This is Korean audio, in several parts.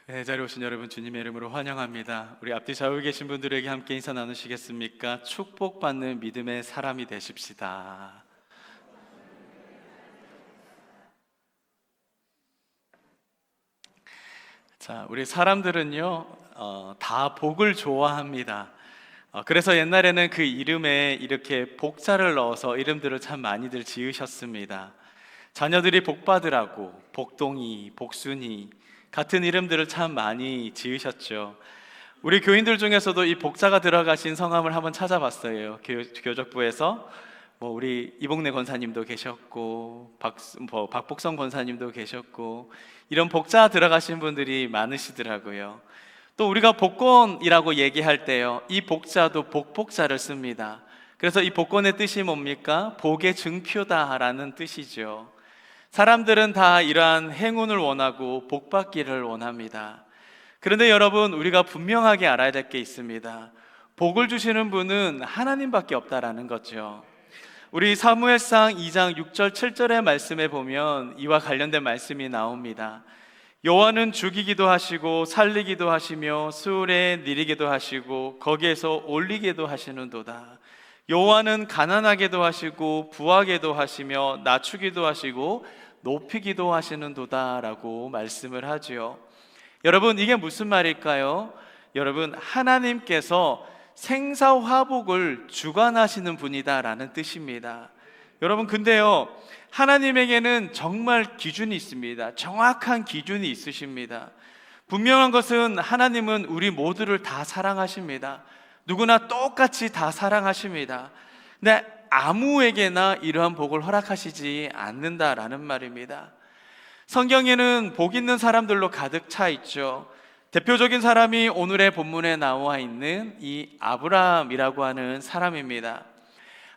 네, 자리에 오신 여러분 주님의 이름으로 환영합니다. 우리 앞뒤 좌우에 계신 분들에게 함께 인사 나누시겠습니까? 축복받는 믿음의 사람이 되십시다. 자, 우리 사람들은요, 다 복을 좋아합니다. 그래서 옛날에는 그 이름에 이렇게 복자를 넣어서 이름들을 참 많이들 지으셨습니다. 자녀들이 복 받으라고 복동이, 복순이 같은 이름들을 참 많이 지으셨죠. 우리 교인들 중에서도 이 복자가 들어가신 성함을 한번 찾아봤어요. 교적부에서 우리 이복래 권사님도 계셨고 박복성 권사님도 계셨고 이런 복자 들어가신 분들이 많으시더라고요. 또 우리가 복권이라고 얘기할 때요, 이 복자도 복복자를 씁니다. 그래서 이 복권의 뜻이 뭡니까? 복의 증표다라는 뜻이죠. 사람들은 다 이러한 행운을 원하고 복 받기를 원합니다. 그런데 여러분, 우리가 분명하게 알아야 될 게 있습니다. 복을 주시는 분은 하나님밖에 없다라는 거죠. 우리 사무엘상 2장 6절 7절의 말씀에 보면 이와 관련된 말씀이 나옵니다. 여호와는 죽이기도 하시고 살리기도 하시며 수울에 내리기도 하시고 거기에서 올리기도 하시는도다. 여호와는 가난하게도 하시고 부하게도 하시며 낮추기도 하시고 높이기도 하시는도다 라고 말씀을 하지요. 여러분, 이게 무슨 말일까요? 여러분, 하나님께서 생사화복을 주관하시는 분이다 라는 뜻입니다. 여러분, 근데요, 하나님에게는 정말 기준이 있습니다. 정확한 기준이 있으십니다. 분명한 것은 하나님은 우리 모두를 다 사랑하십니다. 누구나 똑같이 다 사랑하십니다. 근데 아무에게나 이러한 복을 허락하시지 않는다라는 말입니다. 성경에는 복 있는 사람들로 가득 차 있죠. 대표적인 사람이 오늘의 본문에 나와 있는 이 아브라함이라고 하는 사람입니다.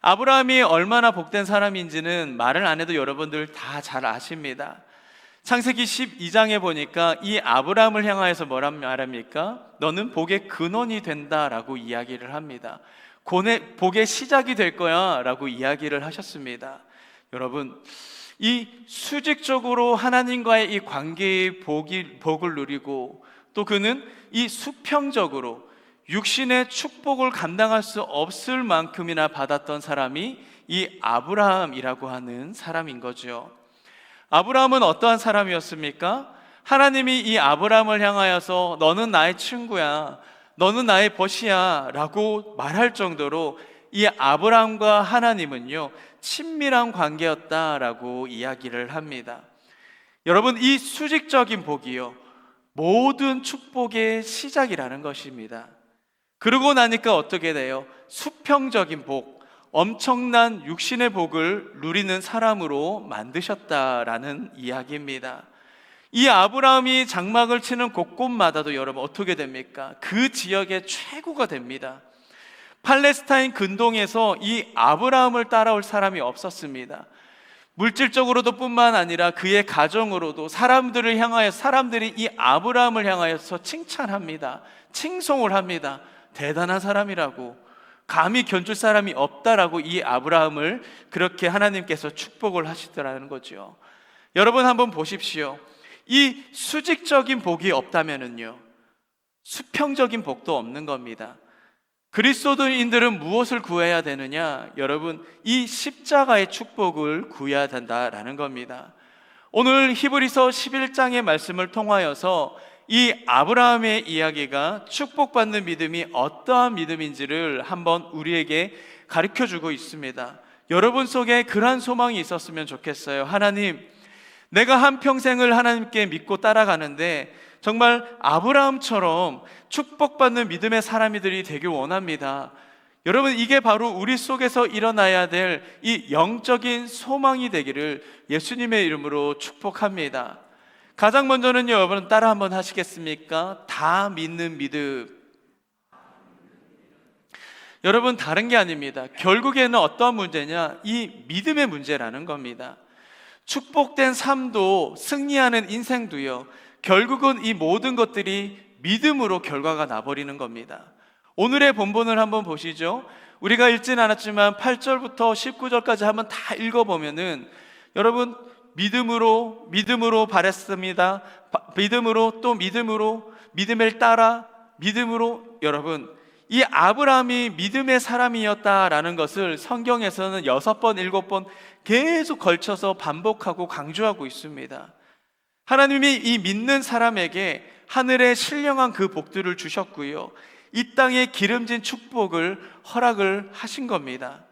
아브라함이 얼마나 복된 사람인지는 말을 안 해도 여러분들 다 잘 아십니다. 창세기 12장에 보니까 이 아브라함을 향하여서 뭐라 말합니까? 너는 복의 근원이 된다라고 이야기를 합니다. 복의 시작이 될 거야 라고 이야기를 하셨습니다. 여러분, 이 수직적으로 하나님과의 이 관계의 복을 누리고 또 그는 이 수평적으로 육신의 축복을 감당할 수 없을 만큼이나 받았던 사람이 이 아브라함이라고 하는 사람인 거죠. 아브라함은 어떠한 사람이었습니까? 하나님이 이 아브라함을 향하여서 너는 나의 친구야, 너는 나의 벗이야 라고 말할 정도로 이 아브라함과 하나님은요, 친밀한 관계였다라고 이야기를 합니다. 여러분, 이 수직적인 복이요, 모든 축복의 시작이라는 것입니다. 그러고 나니까 어떻게 돼요? 수평적인 복, 엄청난 육신의 복을 누리는 사람으로 만드셨다라는 이야기입니다. 이 아브라함이 장막을 치는 곳곳마다도 여러분 어떻게 됩니까? 그 지역의 최고가 됩니다. 팔레스타인 근동에서 이 아브라함을 따라올 사람이 없었습니다. 물질적으로도 뿐만 아니라 그의 가정으로도 사람들이 이 아브라함을 향하여서 칭찬합니다. 칭송을 합니다. 대단한 사람이라고, 감히 견줄 사람이 없다라고 이 아브라함을 그렇게 하나님께서 축복을 하시더라는 거죠. 여러분 한번 보십시오. 이 수직적인 복이 없다면은요, 수평적인 복도 없는 겁니다. 그리스도인들은 무엇을 구해야 되느냐? 여러분, 이 십자가의 축복을 구해야 된다라는 겁니다. 오늘 히브리서 11장의 말씀을 통하여서 이 아브라함의 이야기가 축복받는 믿음이 어떠한 믿음인지를 한번 우리에게 가르쳐주고 있습니다. 여러분 속에 그러한 소망이 있었으면 좋겠어요. 하나님, 내가 한평생을 하나님께 믿고 따라가는데 정말 아브라함처럼 축복받는 믿음의 사람들이 되길 원합니다. 여러분, 이게 바로 우리 속에서 일어나야 될 이 영적인 소망이 되기를 예수님의 이름으로 축복합니다. 가장 먼저는요, 여러분 따라 한번 하시겠습니까? 다 믿는 믿음. 여러분, 다른 게 아닙니다. 결국에는 어떠한 문제냐? 이 믿음의 문제라는 겁니다. 축복된 삶도 승리하는 인생도요, 결국은 이 모든 것들이 믿음으로 결과가 나버리는 겁니다. 오늘의 본문을 한번 보시죠. 우리가 읽진 않았지만 8절부터 19절까지 한번 다 읽어보면은 여러분, 믿음으로 바랬습니다. 믿음으로 또 믿음으로, 믿음을 따라 믿음으로. 여러분, 이 아브라함이 믿음의 사람이었다라는 것을 성경에서는 6번, 7번 계속 걸쳐서 반복하고 강조하고 있습니다. 하나님이 이 믿는 사람에게 하늘에 신령한 그 복들을 주셨고요, 이 땅에 기름진 축복을 허락을 하신 겁니다.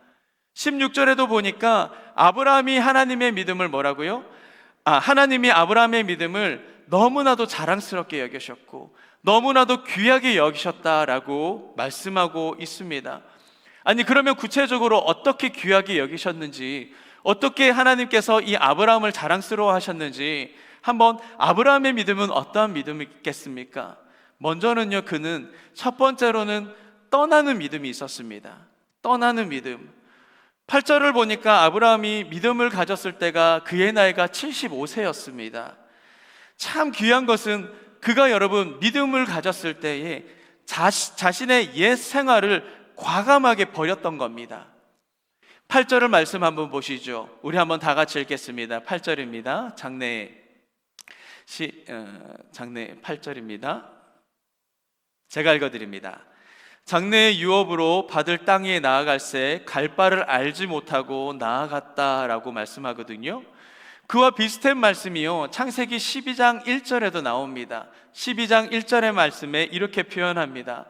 16절에도 보니까 아브라함이 하나님의 믿음을 뭐라고요? 하나님이 아브라함의 믿음을 너무나도 자랑스럽게 여기셨고 너무나도 귀하게 여기셨다라고 말씀하고 있습니다. 아니, 그러면 구체적으로 어떻게 귀하게 여기셨는지, 어떻게 하나님께서 이 아브라함을 자랑스러워 하셨는지, 한번 아브라함의 믿음은 어떠한 믿음이겠습니까? 먼저는요, 그는 첫 번째로는 떠나는 믿음이 있었습니다. 떠나는 믿음. 8절을 보니까 아브라함이 믿음을 가졌을 때가 그의 나이가 75세였습니다. 참 귀한 것은 그가, 여러분, 믿음을 가졌을 때에 자신의 옛 생활을 과감하게 버렸던 겁니다. 8절을 말씀 한번 보시죠. 우리 한번 다 같이 읽겠습니다. 8절입니다. 장래 8절입니다. 제가 읽어드립니다. 장래의 유업으로 받을 땅에 나아갈새 갈 바를 알지 못하고 나아갔다라고 말씀하거든요. 그와 비슷한 말씀이요, 창세기 12장 1절에도 나옵니다. 12장 1절의 말씀에 이렇게 표현합니다.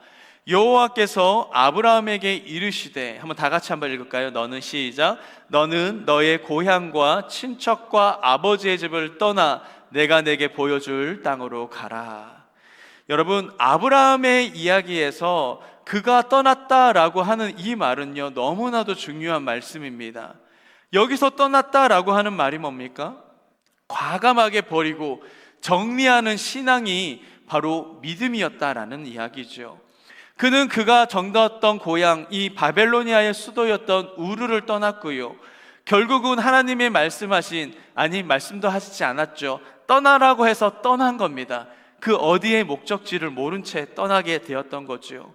여호와께서 아브라함에게 이르시되, 한번 다 같이 한번 읽을까요? 너는, 시작, 너는 너의 고향과 친척과 아버지의 집을 떠나 내가 내게 보여줄 땅으로 가라. 여러분, 아브라함의 이야기에서 그가 떠났다라고 하는 이 말은요, 너무나도 중요한 말씀입니다. 여기서 떠났다라고 하는 말이 뭡니까? 과감하게 버리고 정리하는 신앙이 바로 믿음이었다라는 이야기죠. 그는 그가 정떴던 고향, 이 바벨로니아의 수도였던 우르를 떠났고요, 결국은 하나님의 말씀하신, 아니, 말씀도 하시지 않았죠, 떠나라고 해서 떠난 겁니다. 그 어디의 목적지를 모른 채 떠나게 되었던 거죠.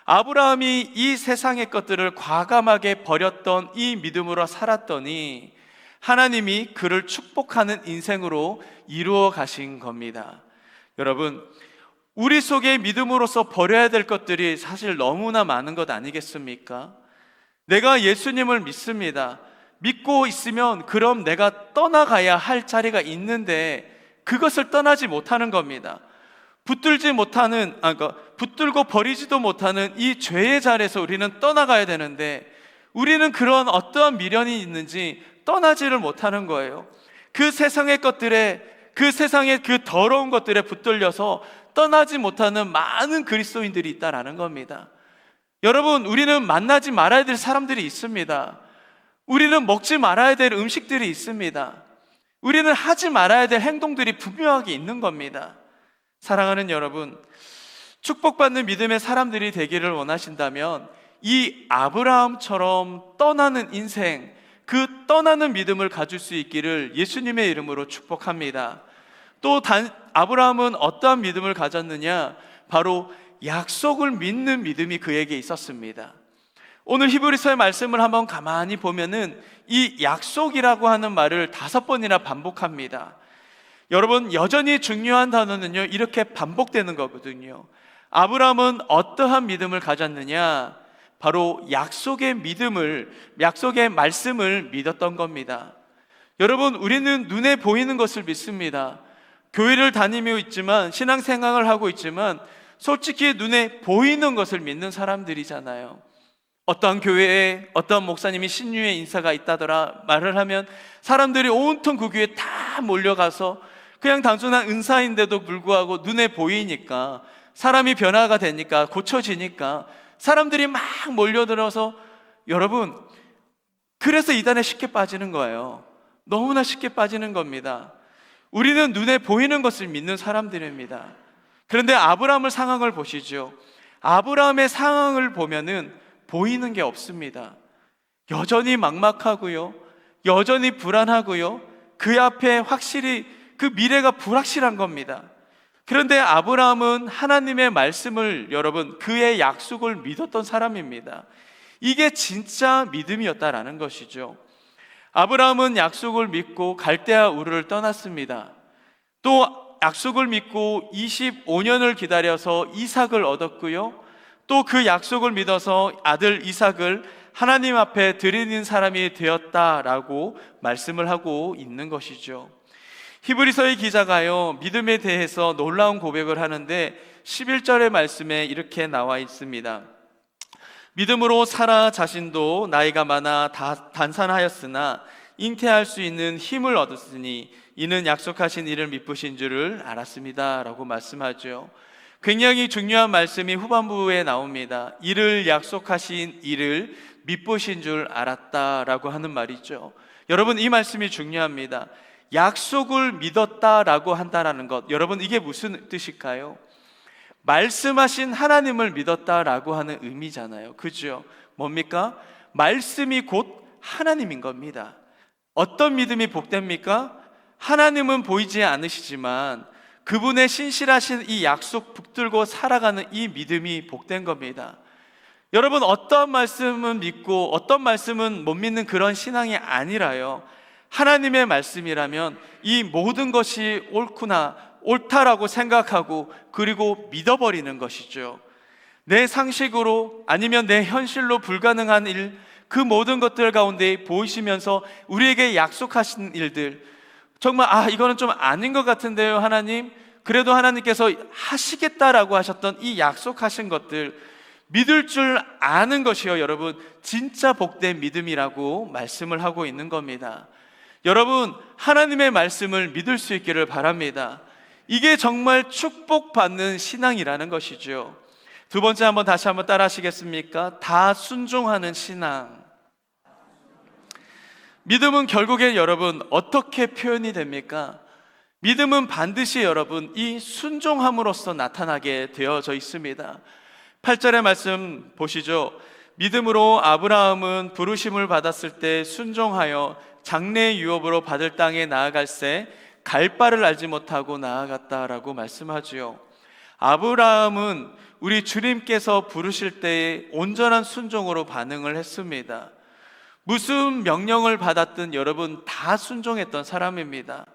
아브라함이 이 세상의 것들을 과감하게 버렸던 이 믿음으로 살았더니 하나님이 그를 축복하는 인생으로 이루어 가신 겁니다. 여러분, 우리 속에 믿음으로서 버려야 될 것들이 사실 너무나 많은 것 아니겠습니까? 내가 예수님을 믿습니다. 믿고 있으면 그럼 내가 떠나가야 할 자리가 있는데 그것을 떠나지 못하는 겁니다. 붙들고 버리지도 못하는 이 죄의 자리에서 우리는 떠나가야 되는데, 우리는 그런 어떠한 미련이 있는지 떠나지를 못하는 거예요. 그 세상의 것들에, 그 세상의 그 더러운 것들에 붙들려서 떠나지 못하는 많은 그리스도인들이 있다라는 겁니다. 여러분, 우리는 만나지 말아야 될 사람들이 있습니다. 우리는 먹지 말아야 될 음식들이 있습니다. 우리는 하지 말아야 될 행동들이 분명하게 있는 겁니다. 사랑하는 여러분, 축복받는 믿음의 사람들이 되기를 원하신다면 이 아브라함처럼 떠나는 인생, 그 떠나는 믿음을 가질 수 있기를 예수님의 이름으로 축복합니다. 또 아브라함은 어떠한 믿음을 가졌느냐? 바로 약속을 믿는 믿음이 그에게 있었습니다. 오늘 히브리서의 말씀을 한번 가만히 보면은 이 약속이라고 하는 말을 5번이나 반복합니다. 여러분, 여전히 중요한 단어는요, 이렇게 반복되는 거거든요. 아브라함은 어떠한 믿음을 가졌느냐? 바로 약속의 믿음을, 약속의 말씀을 믿었던 겁니다. 여러분, 우리는 눈에 보이는 것을 믿습니다. 교회를 다니며 있지만, 신앙생활을 하고 있지만 솔직히 눈에 보이는 것을 믿는 사람들이잖아요. 어떠한 교회에 어떠한 목사님이 신유의 인사가 있다더라 말을 하면 사람들이 온통 그 교회에 다 몰려가서 그냥 단순한 은사인데도 불구하고 눈에 보이니까, 사람이 변화가 되니까, 고쳐지니까 사람들이 막 몰려들어서, 여러분, 그래서 이단에 쉽게 빠지는 거예요. 너무나 쉽게 빠지는 겁니다. 우리는 눈에 보이는 것을 믿는 사람들입니다. 그런데 아브라함의 상황을 보시죠. 아브라함의 상황을 보면은 보이는 게 없습니다. 여전히 막막하고요, 여전히 불안하고요, 그 앞에 확실히 그 미래가 불확실한 겁니다. 그런데 아브라함은 하나님의 말씀을, 여러분, 그의 약속을 믿었던 사람입니다. 이게 진짜 믿음이었다라는 것이죠. 아브라함은 약속을 믿고 갈대아 우르를 떠났습니다. 또 약속을 믿고 25년을 기다려서 이삭을 얻었고요. 또 그 약속을 믿어서 아들 이삭을 하나님 앞에 드리는 사람이 되었다라고 말씀을 하고 있는 것이죠. 히브리서의 기자가요, 믿음에 대해서 놀라운 고백을 하는데 11절의 말씀에 이렇게 나와 있습니다. 믿음으로 사라 자신도 나이가 많아 단산하였으나 잉태할 수 있는 힘을 얻었으니 이는 약속하신 이를 믿으신 줄을 알았습니다 라고 말씀하죠. 굉장히 중요한 말씀이 후반부에 나옵니다. 이를 약속하신 이를 믿으신 줄 알았다라고 하는 말이죠. 여러분, 이 말씀이 중요합니다. 약속을 믿었다라고 한다라는 것, 여러분 이게 무슨 뜻일까요? 말씀하신 하나님을 믿었다라고 하는 의미잖아요. 그죠? 뭡니까? 말씀이 곧 하나님인 겁니다. 어떤 믿음이 복됩니까? 하나님은 보이지 않으시지만 그분의 신실하신 이 약속 붙들고 살아가는 이 믿음이 복된 겁니다. 여러분, 어떤 말씀은 믿고 어떤 말씀은 못 믿는 그런 신앙이 아니라요, 하나님의 말씀이라면 이 모든 것이 옳구나, 옳다라고 생각하고 그리고 믿어버리는 것이죠. 내 상식으로 아니면 내 현실로 불가능한 일, 그 모든 것들 가운데 보이시면서 우리에게 약속하신 일들, 정말 이거는 좀 아닌 것 같은데요 하나님, 그래도 하나님께서 하시겠다라고 하셨던 이 약속하신 것들 믿을 줄 아는 것이요, 여러분 진짜 복된 믿음이라고 말씀을 하고 있는 겁니다. 여러분, 하나님의 말씀을 믿을 수 있기를 바랍니다. 이게 정말 축복받는 신앙이라는 것이죠. 두 번째, 다시 한번 따라 하시겠습니까? 다 순종하는 신앙. 믿음은 결국에 여러분 어떻게 표현이 됩니까? 믿음은 반드시 여러분 이 순종함으로써 나타나게 되어져 있습니다. 8절의 말씀 보시죠. 믿음으로 아브라함은 부르심을 받았을 때 순종하여 장래의 유업으로 받을 땅에 나아갈새 갈 바를 알지 못하고 나아갔다라고 말씀하지요. 아브라함은 우리 주님께서 부르실 때에 온전한 순종으로 반응을 했습니다. 무슨 명령을 받았든 여러분 다 순종했던 사람입니다.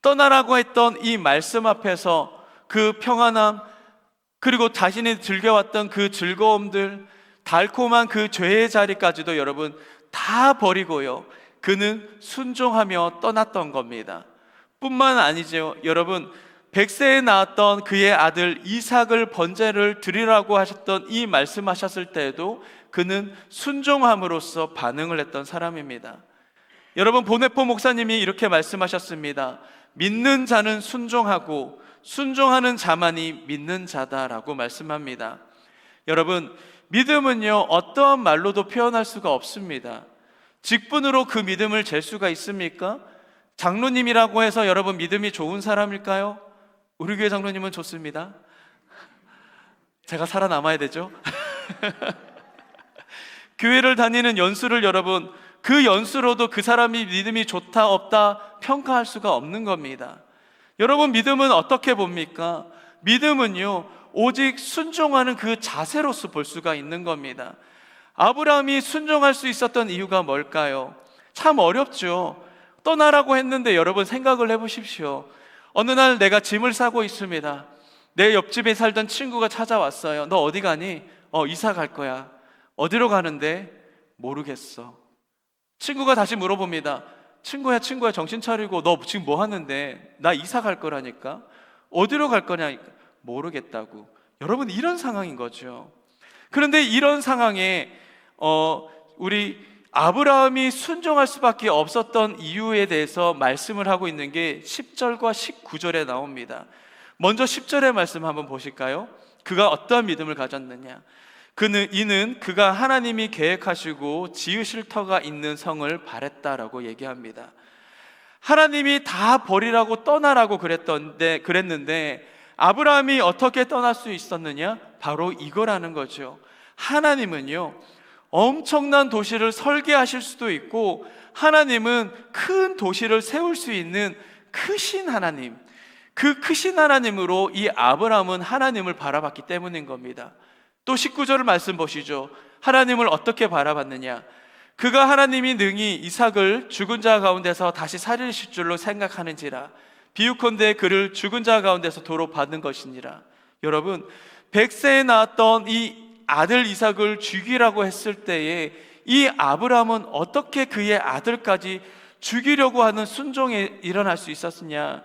떠나라고 했던 이 말씀 앞에서 그 평안함, 그리고 자신이 즐겨왔던 그 즐거움들, 달콤한 그 죄의 자리까지도 여러분 다 버리고요, 그는 순종하며 떠났던 겁니다. 뿐만 아니죠, 여러분 100세에 낳았던 그의 아들 이삭을 번제를 드리라고 하셨던 이 말씀하셨을 때에도 그는 순종함으로써 반응을 했던 사람입니다. 여러분, 보네포 목사님이 이렇게 말씀하셨습니다. 믿는 자는 순종하고 순종하는 자만이 믿는 자다라고 말씀합니다. 여러분, 믿음은요 어떠한 말로도 표현할 수가 없습니다. 직분으로 그 믿음을 잴 수가 있습니까? 장로님이라고 해서 여러분 믿음이 좋은 사람일까요? 우리 교회 장로님은 좋습니다. 제가 살아남아야 되죠. 교회를 다니는 연수를 여러분, 그 연수로도 그 사람이 믿음이 좋다 없다 평가할 수가 없는 겁니다. 여러분, 믿음은 어떻게 봅니까? 믿음은요 오직 순종하는 그 자세로서 볼 수가 있는 겁니다. 아브라함이 순종할 수 있었던 이유가 뭘까요? 참 어렵죠. 떠나라고 했는데 여러분 생각을 해보십시오. 어느 날 내가 짐을 싸고 있습니다. 내 옆집에 살던 친구가 찾아왔어요. 너 어디 가니? 이사 갈 거야. 어디로 가는데? 모르겠어. 친구가 다시 물어봅니다. 친구야 정신 차리고 너 지금 뭐 하는데? 나 이사 갈 거라니까. 어디로 갈 거냐? 모르겠다고. 여러분, 이런 상황인 거죠. 그런데 이런 상황에 우리 아브라함이 순종할 수밖에 없었던 이유에 대해서 말씀을 하고 있는 게 10절과 19절에 나옵니다. 먼저 10절의 말씀 한번 보실까요? 그가 어떠한 믿음을 가졌느냐? 이는 그가 하나님이 계획하시고 지으실 터가 있는 성을 바랬다라고 얘기합니다. 하나님이 다 버리라고 떠나라고 그랬는데 아브라함이 어떻게 떠날 수 있었느냐? 바로 이거라는 거죠. 하나님은요 엄청난 도시를 설계하실 수도 있고, 하나님은 큰 도시를 세울 수 있는 크신 하나님, 그 크신 하나님으로 이 아브라함은 하나님을 바라봤기 때문인 겁니다. 또 19절을 말씀 보시죠. 하나님을 어떻게 바라봤느냐? 그가 하나님이 능히 이삭을 죽은 자 가운데서 다시 살리실 줄로 생각하는지라. 비유컨대 그를 죽은 자 가운데서 도로 받는 것이니라. 여러분, 100세에 낳았던 이 아들 이삭을 죽이라고 했을 때에 이 아브라함은 어떻게 그의 아들까지 죽이려고 하는 순종에 일어날 수 있었느냐?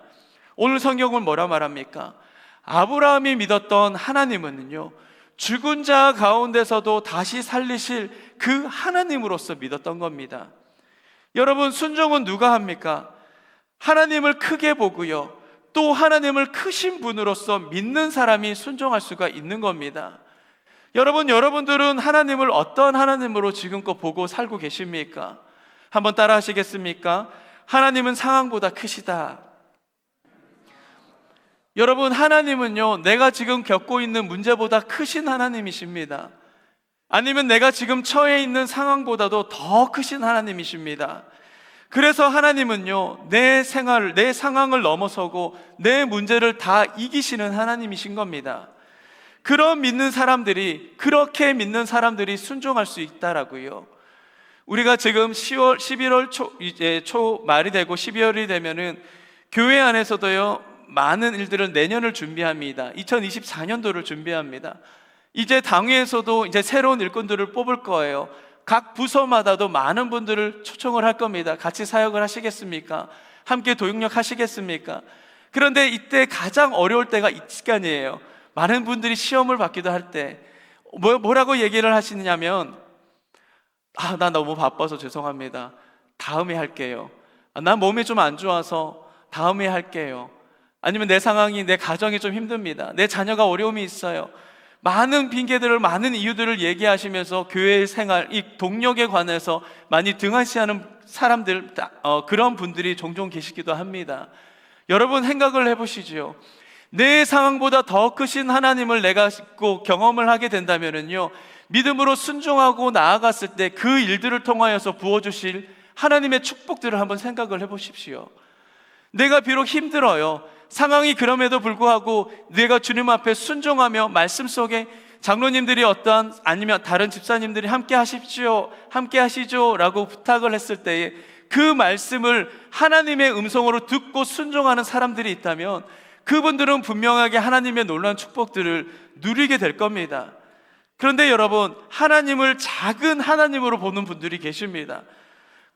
오늘 성경은 뭐라 말합니까? 아브라함이 믿었던 하나님은요, 죽은 자 가운데서도 다시 살리실 그 하나님으로서 믿었던 겁니다. 여러분, 순종은 누가 합니까? 하나님을 크게 보고요, 또 하나님을 크신 분으로서 믿는 사람이 순종할 수가 있는 겁니다. 여러분들은 하나님을 어떤 하나님으로 지금껏 보고 살고 계십니까? 한번 따라 하시겠습니까? 하나님은 상황보다 크시다. 여러분, 하나님은요, 내가 지금 겪고 있는 문제보다 크신 하나님이십니다. 아니면 내가 지금 처해 있는 상황보다도 더 크신 하나님이십니다. 그래서 하나님은요, 내 생활, 내 상황을 넘어서고 내 문제를 다 이기시는 하나님이신 겁니다. 그렇게 믿는 사람들이 순종할 수 있다라고요. 우리가 지금 11월 초 말이 되고 12월이 되면은 교회 안에서도요, 많은 일들을 내년을 준비합니다. 2024년도를 준비합니다. 이제 당회에서도 이제 새로운 일꾼들을 뽑을 거예요. 각 부서마다도 많은 분들을 초청을 할 겁니다. 같이 사역을 하시겠습니까? 함께 도용력 하시겠습니까? 그런데 이때 가장 어려울 때가 이 시간이에요. 많은 분들이 시험을 받기도 할 때 뭐라고 얘기를 하시냐면, 나 너무 바빠서 죄송합니다. 다음에 할게요. 난 몸이 좀 안 좋아서 다음에 할게요. 아니면 내 상황이, 내 가정이 좀 힘듭니다. 내 자녀가 어려움이 있어요. 많은 핑계들을, 많은 이유들을 얘기하시면서 교회 생활, 이 동력에 관해서 많이 등한시하는 사람들, 그런 분들이 종종 계시기도 합니다. 여러분, 생각을 해보시죠. 내 상황보다 더 크신 하나님을 내가 꼭 경험을 하게 된다면요, 믿음으로 순종하고 나아갔을 때 그 일들을 통하여서 부어주실 하나님의 축복들을 한번 생각을 해보십시오. 내가 비록 힘들어요. 상황이 그럼에도 불구하고 내가 주님 앞에 순종하며 말씀 속에 장로님들이 아니면 다른 집사님들이 함께 하십시오, 함께 하시죠 라고 부탁을 했을 때에 그 말씀을 하나님의 음성으로 듣고 순종하는 사람들이 있다면 그분들은 분명하게 하나님의 놀라운 축복들을 누리게 될 겁니다. 그런데 여러분, 하나님을 작은 하나님으로 보는 분들이 계십니다.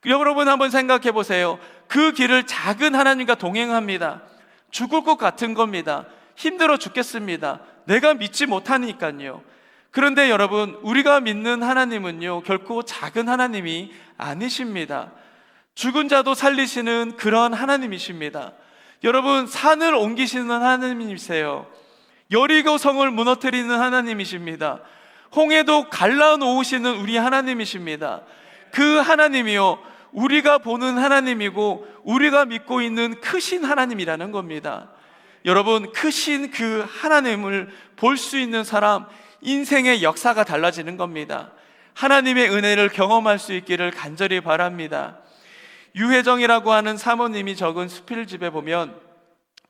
여러분, 한번 생각해 보세요. 그 길을 작은 하나님과 동행합니다. 죽을 것 같은 겁니다. 힘들어 죽겠습니다. 내가 믿지 못하니까요. 그런데 여러분, 우리가 믿는 하나님은요, 결코 작은 하나님이 아니십니다. 죽은 자도 살리시는 그런 하나님이십니다. 여러분, 산을 옮기시는 하나님이세요. 여리고 성을 무너뜨리는 하나님이십니다. 홍해도 갈라놓으시는 우리 하나님이십니다. 그 하나님이요, 우리가 보는 하나님이고 우리가 믿고 있는 크신 하나님이라는 겁니다. 여러분, 크신 그 하나님을 볼 수 있는 사람, 인생의 역사가 달라지는 겁니다. 하나님의 은혜를 경험할 수 있기를 간절히 바랍니다. 유혜정이라고 하는 사모님이 적은 수필집에 보면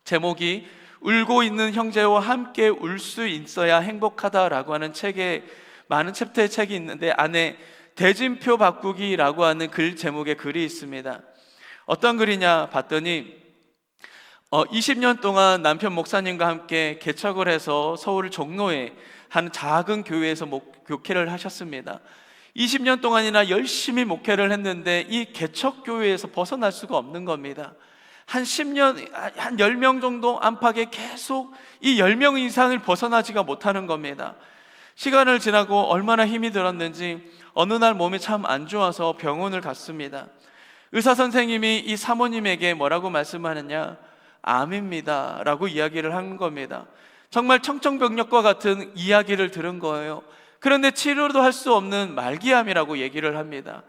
제목이 울고 있는 형제와 함께 울 수 있어야 행복하다라고 하는 책에, 많은 챕터의 책이 있는데 안에 대진표 바꾸기라고 하는 글 제목의 글이 있습니다. 어떤 글이냐 봤더니 20년 동안 남편 목사님과 함께 개척을 해서 서울 종로에 한 작은 교회에서 목회를 하셨습니다. 20년 동안이나 열심히 목회를 했는데 이 개척교회에서 벗어날 수가 없는 겁니다. 한 10년, 한 10명 정도 안팎에 계속 이 10명 이상을 벗어나지가 못하는 겁니다. 시간을 지나고 얼마나 힘이 들었는지 어느 날 몸이 참 안 좋아서 병원을 갔습니다. 의사 선생님이 이 사모님에게 뭐라고 말씀하느냐, 암입니다 라고 이야기를 하는 겁니다. 정말 청천벽력과 같은 이야기를 들은 거예요. 그런데 치료도 할 수 없는 말기암이라고 얘기를 합니다.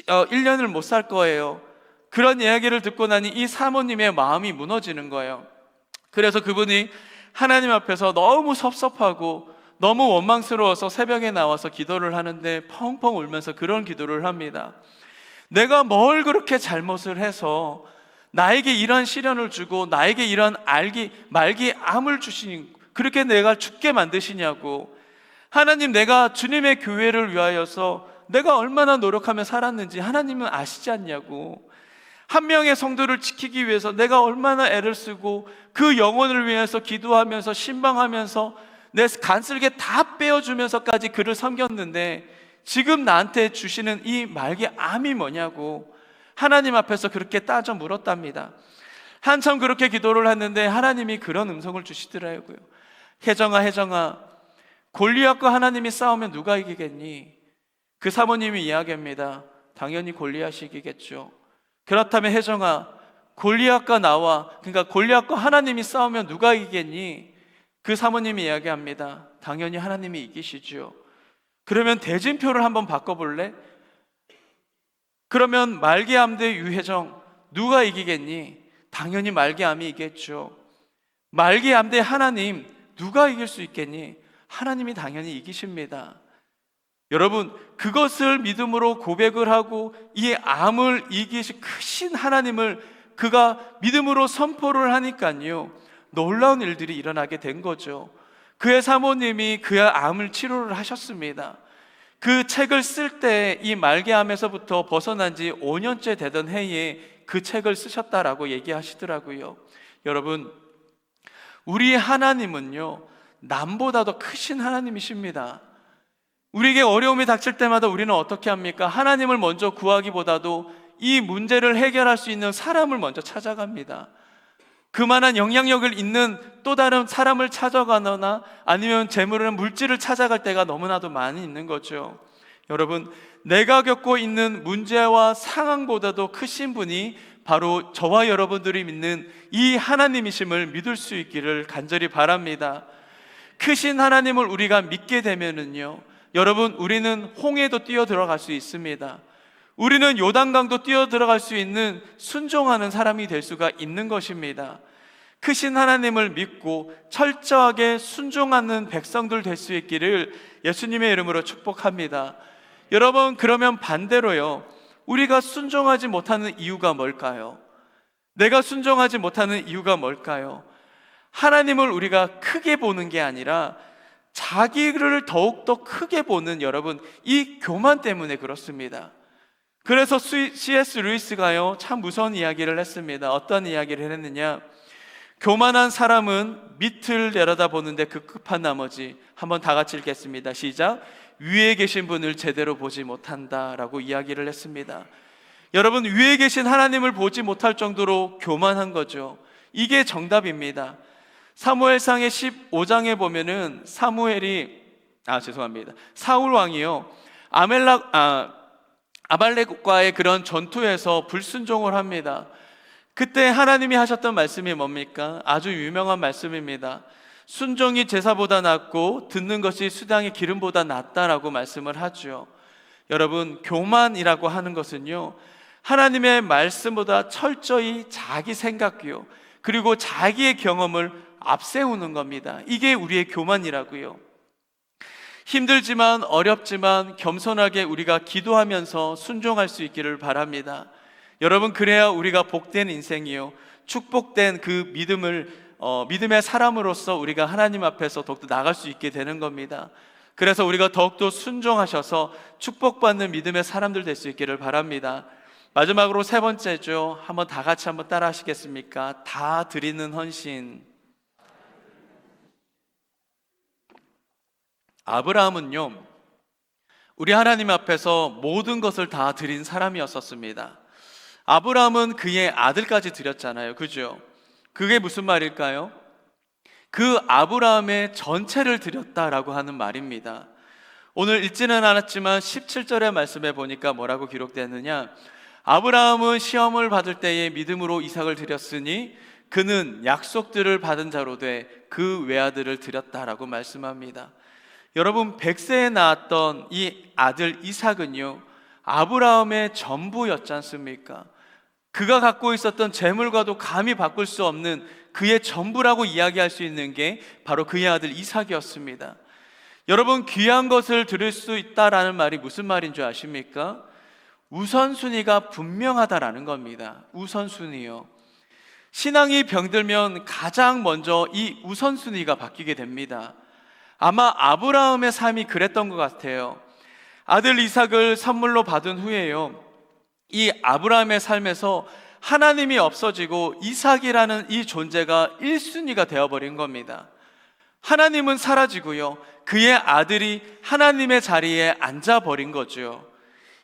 1년을 못 살 거예요. 그런 이야기를 듣고 나니 이 사모님의 마음이 무너지는 거예요. 그래서 그분이 하나님 앞에서 너무 섭섭하고 너무 원망스러워서 새벽에 나와서 기도를 하는데 펑펑 울면서 그런 기도를 합니다. 내가 뭘 그렇게 잘못을 해서 나에게 이런 시련을 주고 나에게 이런 말기암을 주시니, 그렇게 내가 죽게 만드시냐고. 하나님, 내가 주님의 교회를 위하여서 내가 얼마나 노력하며 살았는지 하나님은 아시지 않냐고. 한 명의 성도를 지키기 위해서 내가 얼마나 애를 쓰고 그 영혼을 위해서 기도하면서 신방하면서 내 간쓸게 다 빼어주면서까지 그를 섬겼는데 지금 나한테 주시는 이 말기 암이 뭐냐고 하나님 앞에서 그렇게 따져 물었답니다. 한참 그렇게 기도를 했는데 하나님이 그런 음성을 주시더라고요. 혜정아, 혜정아, 골리앗과 하나님이 싸우면 누가 이기겠니? 그 사모님이 이야기합니다. 당연히 골리앗이 이기겠죠. 그렇다면 혜정아, 골리앗과 나와, 그러니까 골리앗과 하나님이 싸우면 누가 이기겠니? 그 사모님이 이야기합니다. 당연히 하나님이 이기시죠. 그러면 대진표를 한번 바꿔볼래? 그러면 말기암 대 유혜정 누가 이기겠니? 당연히 말기암이 이겠죠. 말기암 대 하나님 누가 이길 수 있겠니? 하나님이 당연히 이기십니다. 여러분, 그것을 믿음으로 고백을 하고 이 암을 이기신 크신 하나님을 그가 믿음으로 선포를 하니까요, 놀라운 일들이 일어나게 된 거죠. 그의 사모님이 그의 암을 치료를 하셨습니다. 그 책을 쓸 때 이 말기암에서부터 벗어난 지 5년째 되던 해에 그 책을 쓰셨다라고 얘기하시더라고요. 여러분, 우리 하나님은요, 남보다 더 크신 하나님이십니다. 우리에게 어려움이 닥칠 때마다 우리는 어떻게 합니까? 하나님을 먼저 구하기보다도 이 문제를 해결할 수 있는 사람을 먼저 찾아갑니다. 그만한 영향력을 있는 또 다른 사람을 찾아가거나 아니면 재물이나 물질을 찾아갈 때가 너무나도 많이 있는 거죠. 여러분, 내가 겪고 있는 문제와 상황보다도 크신 분이 바로 저와 여러분들이 믿는 이 하나님이심을 믿을 수 있기를 간절히 바랍니다. 크신 하나님을 우리가 믿게 되면은요, 여러분, 우리는 홍해도 뛰어 들어갈 수 있습니다. 우리는 요단강도 뛰어 들어갈 수 있는 순종하는 사람이 될 수가 있는 것입니다. 크신 하나님을 믿고 철저하게 순종하는 백성들 될 수 있기를 예수님의 이름으로 축복합니다. 여러분, 그러면 반대로요, 우리가 순종하지 못하는 이유가 뭘까요? 내가 순종하지 못하는 이유가 뭘까요? 하나님을 우리가 크게 보는 게 아니라 자기를 더욱더 크게 보는, 여러분, 이 교만 때문에 그렇습니다. 그래서 C.S. 루이스가요, 참 무서운 이야기를 했습니다. 어떤 이야기를 했느냐, 교만한 사람은 밑을 내려다보는데 급급한 나머지, 한번 다 같이 읽겠습니다. 시작. 위에 계신 분을 제대로 보지 못한다라고 이야기를 했습니다. 여러분, 위에 계신 하나님을 보지 못할 정도로 교만한 거죠. 이게 정답입니다. 사무엘상의 15장에 보면은 사울 왕이요, 아말렉과의 그런 전투에서 불순종을 합니다. 그때 하나님이 하셨던 말씀이 뭡니까? 아주 유명한 말씀입니다. 순종이 제사보다 낫고 듣는 것이 수당의 기름보다 낫다라고 말씀을 하죠. 여러분, 교만이라고 하는 것은요, 하나님의 말씀보다 철저히 자기 생각이요, 그리고 자기의 경험을 앞세우는 겁니다. 이게 우리의 교만이라고요. 힘들지만 어렵지만 겸손하게 우리가 기도하면서 순종할 수 있기를 바랍니다. 여러분, 그래야 우리가 복된 인생이요, 축복된 그 믿음의 사람으로서 우리가 하나님 앞에서 더욱더 나갈 수 있게 되는 겁니다. 그래서 우리가 더욱더 순종하셔서 축복받는 믿음의 사람들 될 수 있기를 바랍니다. 마지막으로 세 번째죠. 한번 다 같이 한번 따라 하시겠습니까? 다 드리는 헌신. 아브라함은요, 우리 하나님 앞에서 모든 것을 다 드린 사람이었었습니다. 아브라함은 그의 아들까지 드렸잖아요. 그죠? 그게 무슨 말일까요? 그 아브라함의 전체를 드렸다라고 하는 말입니다. 오늘 읽지는 않았지만 17절의 말씀에 보니까 뭐라고 기록되느냐, 아브라함은 시험을 받을 때에 믿음으로 이삭을 드렸으니 그는 약속들을 받은 자로 돼 그 외아들을 드렸다라고 말씀합니다. 여러분, 100세에 낳았던 이 아들 이삭은요, 아브라함의 전부였지 않습니까? 그가 갖고 있었던 재물과도 감히 바꿀 수 없는 그의 전부라고 이야기할 수 있는 게 바로 그의 아들 이삭이었습니다. 여러분, 귀한 것을 드릴 수 있다라는 말이 무슨 말인 줄 아십니까? 우선순위가 분명하다라는 겁니다. 우선순위요. 신앙이 병들면 가장 먼저 이 우선순위가 바뀌게 됩니다. 아마 아브라함의 삶이 그랬던 것 같아요. 아들 이삭을 선물로 받은 후에요, 이 아브라함의 삶에서 하나님이 없어지고 이삭이라는 이 존재가 1순위가 되어버린 겁니다. 하나님은 사라지고요, 그의 아들이 하나님의 자리에 앉아버린 거죠.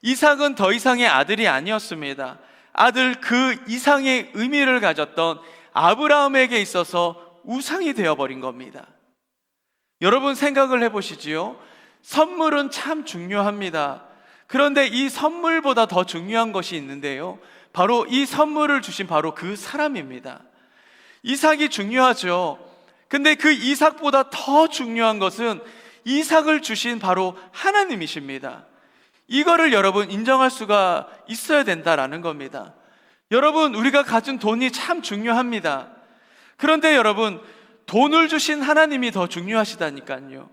이삭은 더 이상의 아들이 아니었습니다. 아들 그 이상의 의미를 가졌던 아브라함에게 있어서 우상이 되어버린 겁니다. 여러분 생각을 해보시지요. 선물은 참 중요합니다. 그런데 이 선물보다 더 중요한 것이 있는데요, 바로 이 선물을 주신 바로 그 사람입니다. 이삭이 중요하죠. 근데 그 이삭보다 더 중요한 것은 이삭을 주신 바로 하나님이십니다. 이거를 여러분 인정할 수가 있어야 된다라는 겁니다. 여러분, 우리가 가진 돈이 참 중요합니다. 그런데 여러분, 돈을 주신 하나님이 더 중요하시다니까요.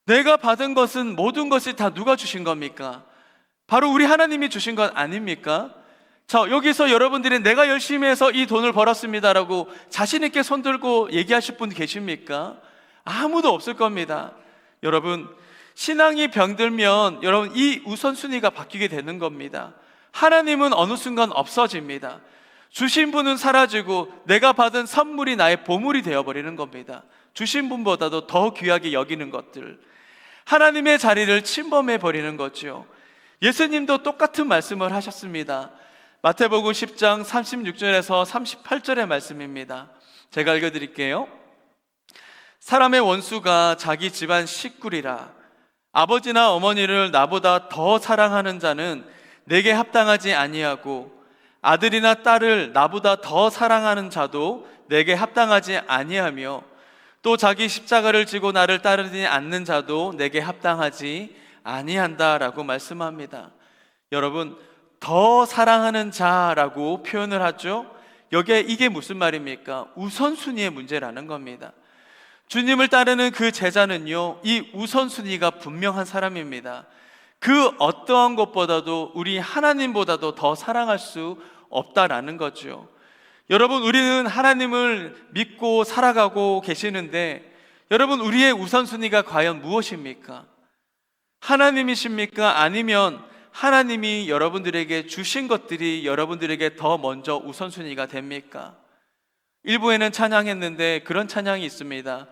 내가 받은 것은 모든 것이 다 누가 주신 겁니까? 바로 우리 하나님이 주신 것 아닙니까? 자, 여기서 여러분들이 내가 열심히 해서 이 돈을 벌었습니다라고 자신 있게 손 들고 얘기하실 분 계십니까? 아무도 없을 겁니다. 여러분, 신앙이 병들면 여러분 이 우선순위가 바뀌게 되는 겁니다. 하나님은 어느 순간 없어집니다. 주신 분은 사라지고 내가 받은 선물이 나의 보물이 되어버리는 겁니다. 주신 분보다도 더 귀하게 여기는 것들, 하나님의 자리를 침범해 버리는 거죠. 예수님도 똑같은 말씀을 하셨습니다. 마태복음 10장 36절에서 38절의 말씀입니다. 제가 읽어드릴게요. 사람의 원수가 자기 집안 식구리라. 아버지나 어머니를 나보다 더 사랑하는 자는 내게 합당하지 아니하고, 아들이나 딸을 나보다 더 사랑하는 자도 내게 합당하지 아니하며, 또 자기 십자가를 지고 나를 따르지 않는 자도 내게 합당하지 아니한다라고 말씀합니다. 여러분, 더 사랑하는 자라고 표현을 하죠. 여기에 이게 무슨 말입니까? 우선순위의 문제라는 겁니다. 주님을 따르는 그 제자는요, 이 우선순위가 분명한 사람입니다. 그 어떠한 것보다도 우리 하나님보다도 더 사랑할 수 없다라는 거죠. 여러분, 우리는 하나님을 믿고 살아가고 계시는데, 여러분, 우리의 우선순위가 과연 무엇입니까? 하나님이십니까? 아니면 하나님이 여러분들에게 주신 것들이 여러분들에게 더 먼저 우선순위가 됩니까? 일부에는 찬양했는데 그런 찬양이 있습니다.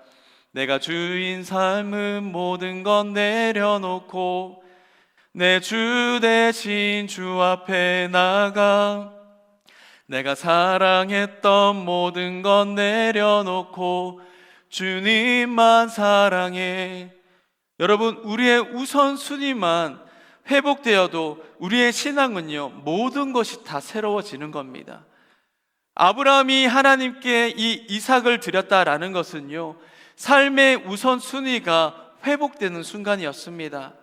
내가 주인 삶은 모든 건 내려놓고 내 주 대신 주 앞에 나가, 내가 사랑했던 모든 건 내려놓고 주님만 사랑해. 여러분, 우리의 우선순위만 회복되어도 우리의 신앙은요, 모든 것이 다 새로워지는 겁니다. 아브라함이 하나님께 이 이삭을 드렸다라는 것은요, 삶의 우선순위가 회복되는 순간이었습니다.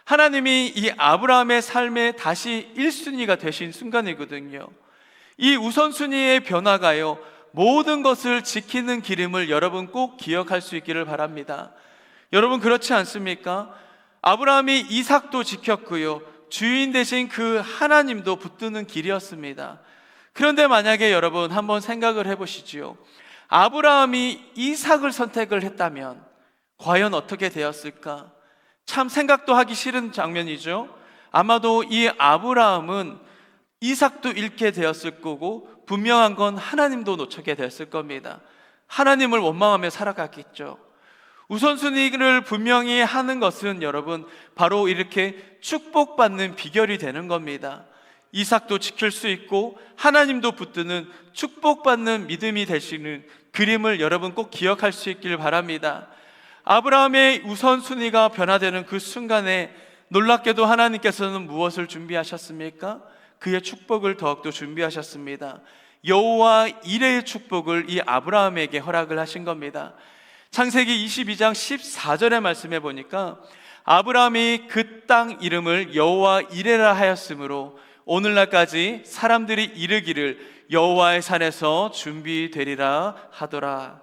하나님이 이 아브라함의 삶에 다시 1순위가 되신 순간이거든요. 이 우선순위의 변화가요, 모든 것을 지키는 기름을 여러분 꼭 기억할 수 있기를 바랍니다. 여러분, 그렇지 않습니까? 아브라함이 이삭도 지켰고요, 주인 되신 그 하나님도 붙드는 길이었습니다. 그런데 만약에 여러분 한번 생각을 해보시지요. 아브라함이 이삭을 선택을 했다면 과연 어떻게 되었을까? 참 생각도 하기 싫은 장면이죠. 아마도 이 아브라함은 이삭도 잃게 되었을 거고, 분명한 건 하나님도 놓치게 됐을 겁니다. 하나님을 원망하며 살아갔겠죠. 우선순위를 분명히 하는 것은 여러분 바로 이렇게 축복받는 비결이 되는 겁니다. 이삭도 지킬 수 있고 하나님도 붙드는 축복받는 믿음이 되시는 그림을 여러분 꼭 기억할 수 있길 바랍니다. 아브라함의 우선순위가 변화되는 그 순간에 놀랍게도 하나님께서는 무엇을 준비하셨습니까? 그의 축복을 더욱더 준비하셨습니다. 여호와 이레의 축복을 이 아브라함에게 허락을 하신 겁니다. 창세기 22장 14절의 말씀에 보니까 아브라함이 그 땅 이름을 여호와 이레라 하였으므로 오늘날까지 사람들이 이르기를 여호와의 산에서 준비되리라 하더라.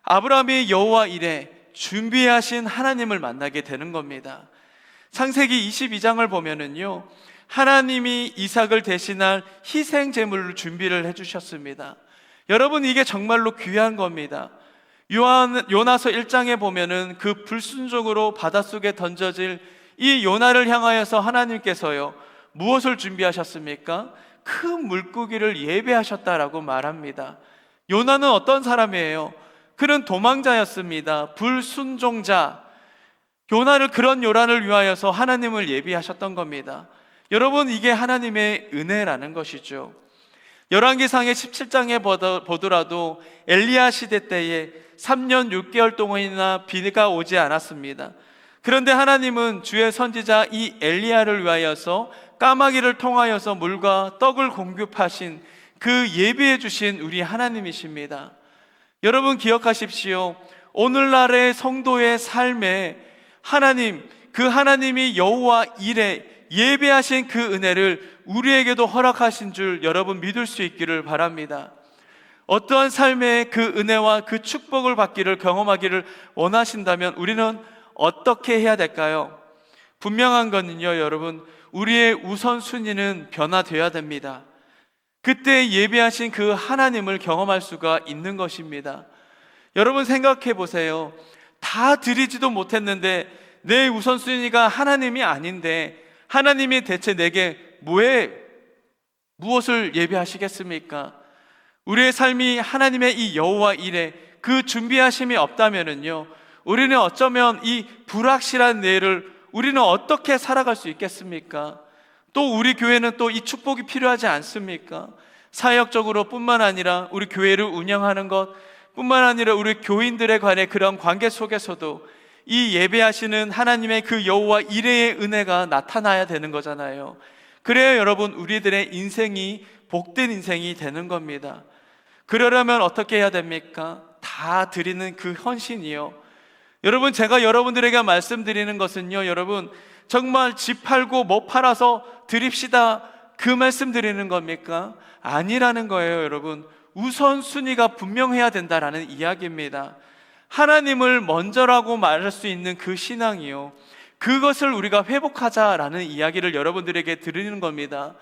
아브라함이 여호와 이레, 준비하신 하나님을 만나게 되는 겁니다. 창세기 22장을 보면은요, 하나님이 이삭을 대신할 희생 제물을 준비를 해주셨습니다. 여러분, 이게 정말로 귀한 겁니다. 요나서 1장에 보면은 그 불순종으로 바닷속에 던져질 이 요나를 향하여서 하나님께서요, 무엇을 준비하셨습니까? 큰 물고기를 예배하셨다라고 말합니다. 요나는 어떤 사람이에요? 그는 도망자였습니다. 불순종자. 요나를, 그런 요나를 위하여서 하나님을 예비하셨던 겁니다. 여러분, 이게 하나님의 은혜라는 것이죠. 열왕기상의 17장에 보더라도 엘리야 시대 때에 3년 6개월 동안이나 비가 오지 않았습니다. 그런데 하나님은 주의 선지자 이 엘리야를 위하여서 까마귀를 통하여서 물과 떡을 공급하신, 그 예비해 주신 우리 하나님이십니다. 여러분 기억하십시오. 오늘날의 성도의 삶에 하나님, 그 하나님이 여호와 이레 예배하신 그 은혜를 우리에게도 허락하신 줄 여러분 믿을 수 있기를 바랍니다. 어떠한 삶의 그 은혜와 그 축복을 받기를, 경험하기를 원하신다면 우리는 어떻게 해야 될까요? 분명한 것은요, 여러분, 우리의 우선순위는 변화되어야 됩니다. 그때 예배하신 그 하나님을 경험할 수가 있는 것입니다. 여러분 생각해 보세요. 다 드리지도 못했는데 내 우선순위가 하나님이 아닌데 하나님이 대체 내게 무엇을 예배하시겠습니까? 우리의 삶이 하나님의 이 여호와 이레 그 준비하심이 없다면은요, 우리는 어쩌면 이 불확실한 내일을 우리는 어떻게 살아갈 수 있겠습니까? 또 우리 교회는 또 이 축복이 필요하지 않습니까? 사역적으로 뿐만 아니라 우리 교회를 운영하는 것 뿐만 아니라 우리 교인들에 관해 그런 관계 속에서도 이 예배하시는 하나님의 그 여호와 이레의 은혜가 나타나야 되는 거잖아요. 그래야 여러분 우리들의 인생이 복된 인생이 되는 겁니다. 그러려면 어떻게 해야 됩니까? 다 드리는 그 헌신이요. 여러분, 제가 여러분들에게 말씀드리는 것은요, 여러분 정말 집 팔고 못 팔아서 드립시다, 그 말씀 드리는 겁니까? 아니라는 거예요. 여러분, 우선순위가 분명해야 된다라는 이야기입니다. 하나님을 먼저라고 말할 수 있는 그 신앙이요, 그것을 우리가 회복하자라는 이야기를 여러분들에게 드리는 겁니다.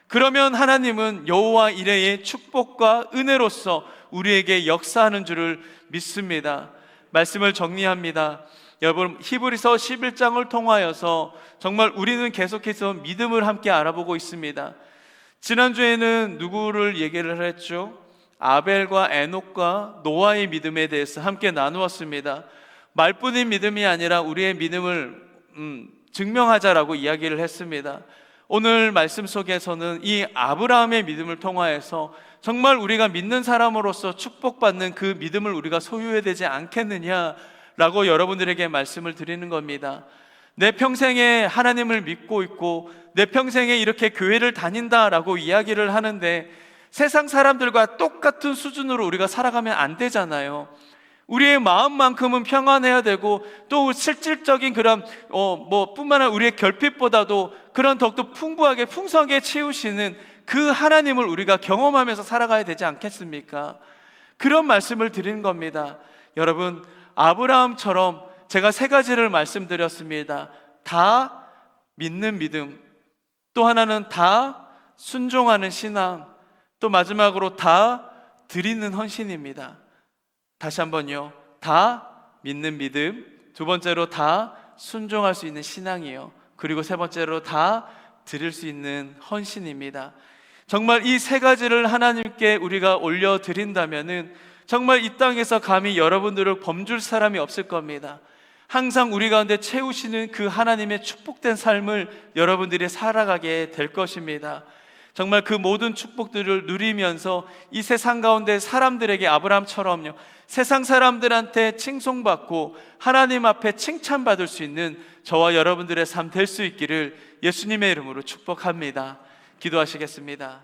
그러면 하나님은 여호와 이레의 축복과 은혜로서 우리에게 역사하는 줄을 믿습니다. 말씀을 정리합니다. 여러분, 히브리서 11장을 통하여서 정말 우리는 계속해서 믿음을 함께 알아보고 있습니다. 지난주에는 누구를 얘기를 했죠? 아벨과 에녹과 노아의 믿음에 대해서 함께 나누었습니다. 말뿐인 믿음이 아니라 우리의 믿음을 증명하자라고 이야기를 했습니다. 오늘 말씀 속에서는 이 아브라함의 믿음을 통하여서 정말 우리가 믿는 사람으로서 축복받는 그 믿음을 우리가 소유해야 되지 않겠느냐라고 여러분들에게 말씀을 드리는 겁니다. 내 평생에 하나님을 믿고 있고 내 평생에 이렇게 교회를 다닌다라고 이야기를 하는데 세상 사람들과 똑같은 수준으로 우리가 살아가면 안 되잖아요. 우리의 마음만큼은 평안해야 되고 또 실질적인 그런 뿐만 아니라 우리의 결핍보다도 그런 더욱더 풍부하게 풍성하게 채우시는 그 하나님을 우리가 경험하면서 살아가야 되지 않겠습니까? 그런 말씀을 드리는 겁니다. 여러분, 아브라함처럼 제가 3가지를 말씀드렸습니다. 다 믿는 믿음, 또 하나는 다 순종하는 신앙, 또 마지막으로 다 드리는 헌신입니다. 다시 한번요. 다 믿는 믿음, 2번째로 다 순종할 수 있는 신앙이요, 그리고 3번째로 다 드릴 수 있는 헌신입니다. 정말 이 3가지를 하나님께 우리가 올려드린다면은 정말 이 땅에서 감히 여러분들을 범줄 사람이 없을 겁니다. 항상 우리 가운데 채우시는 그 하나님의 축복된 삶을 여러분들이 살아가게 될 것입니다. 정말 그 모든 축복들을 누리면서 이 세상 가운데 사람들에게 아브라함처럼요, 세상 사람들한테 칭송받고 하나님 앞에 칭찬받을 수 있는 저와 여러분들의 삶 될 수 있기를 예수님의 이름으로 축복합니다. 기도하시겠습니다.